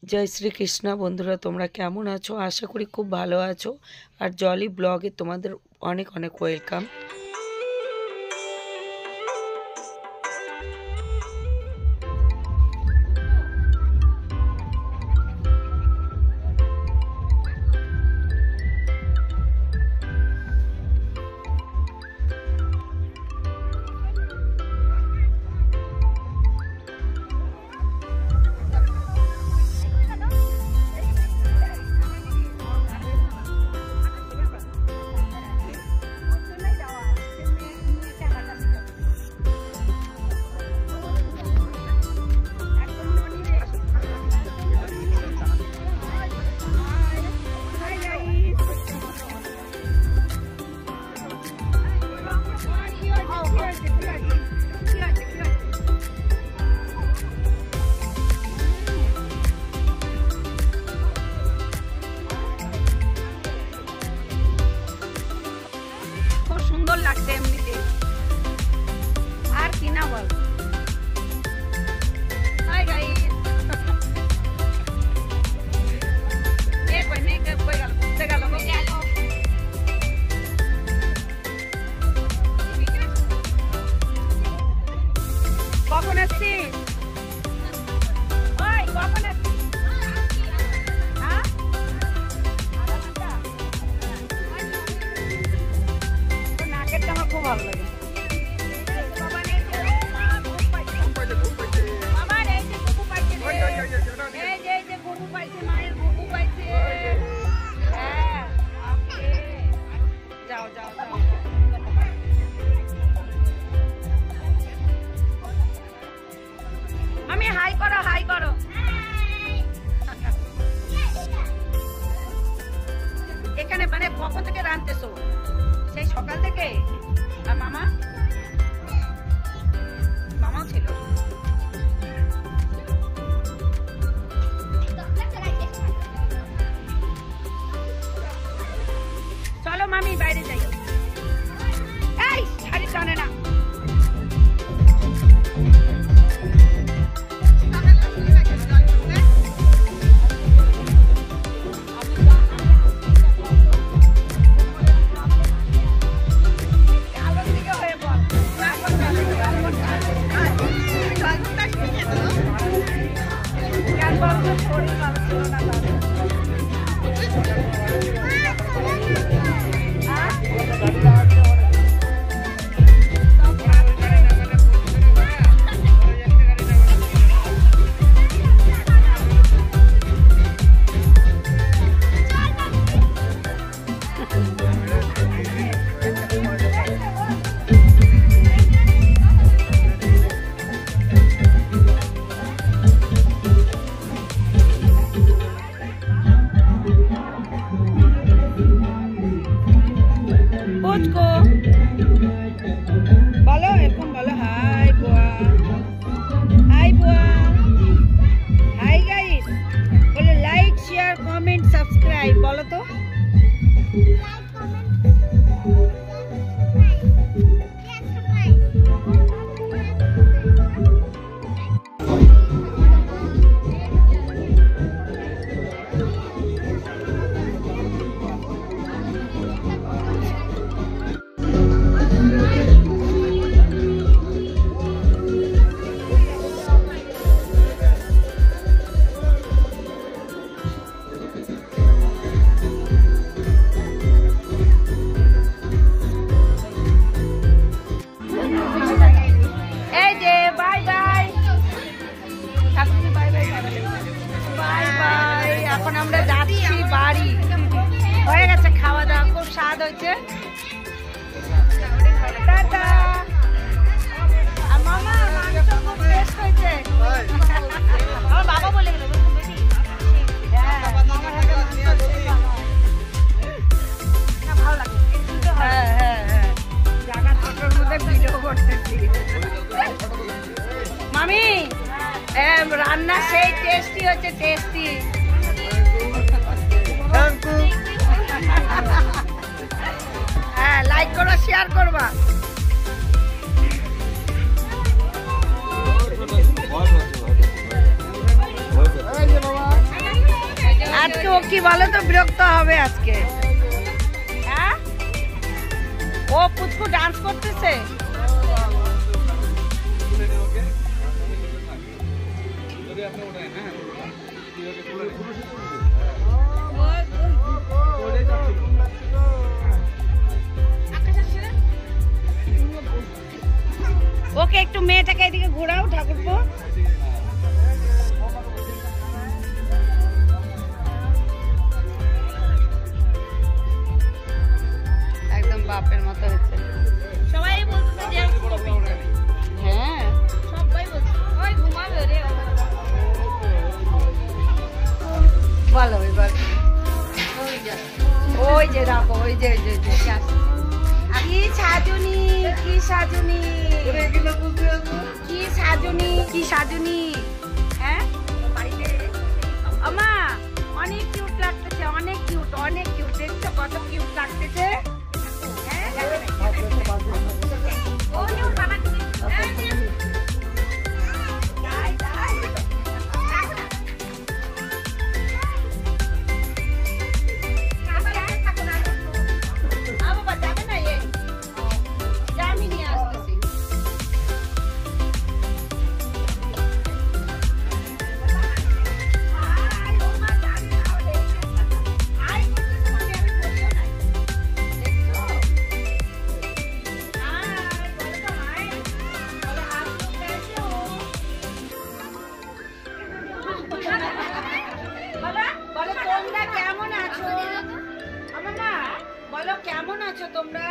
जय श्री कृष्णा बंधुरा तोमरा केमन आछो आशा करी खूब भालो आछो और जली ब्लगे तोमादेर अनेक अनेक वेलकाम। সুন্দর লাগছে এমনিতে আর কি না বল। হাই গাইস এ কই নেই কই গেল ঘুরতে গেল কখন আসছিস? ওই কখন আসছিস? হ্যাঁ আমার খুব ভালো লাগে। যাও যাও যাও আমি হাই করো হাই করো। এখানে মানে কখন থেকে রাঁধতেছো? সেই সকাল থেকে? আর মামা মামাও ছিল। চলো মামি বাইরে যাই। এই শাড়ি টানে না। বলো এরকম বলো হাই বুয়া হাই বুয়া হাই গাইস বলো লাইক শেয়ার কমেন্ট সাবস্ক্রাইব বলো তো। এখন আমরা যাচ্ছি বাড়ি। হয়ে গেছে খাওয়া দাওয়া, খুব স্বাদ হয়েছে। টাটা। আর মামা মাংস খুব টেস্ট হয়েছে। আমার বাবা বলে গেল ভালো লাগে। হ্যাঁ হ্যাঁ হ্যাঁ জায়গা ছোটোর মধ্যে ভিডিও করতেছি। মামি রান্না সেই টেস্টি হচ্ছে টেস্টি। হ্যাঁ লাইক করো শেয়ার করবা। এই যে বাবা বকি বলো তো, বিরক্ত হবে আজকে। হ্যাঁ, ও পুচকু ডান্স করতেছে। ওকে একটু মেয়েটাকে এদিকে ঘোরাও ঠাকুরপো। একদম বাপের মতো হচ্ছে। সবাই বলতেছে যে হ্যাঁ, সবাই বলছে ওই ঘুমাবে রে। বলো এবার। ওই যে রাখো, ওই যে কি সাজুনি, কি সাজুনি, কি সাজুনি, কি সাজুনি। হ্যাঁ আমা, অনেক কিউট লাগতেছে, অনেক কিউট, অনেক কিউট। দেখছো কত কিউট লাগতেছে? হ্যাঁ কেমন আছো? আমার মা বলো কেমন আছো তোমরা?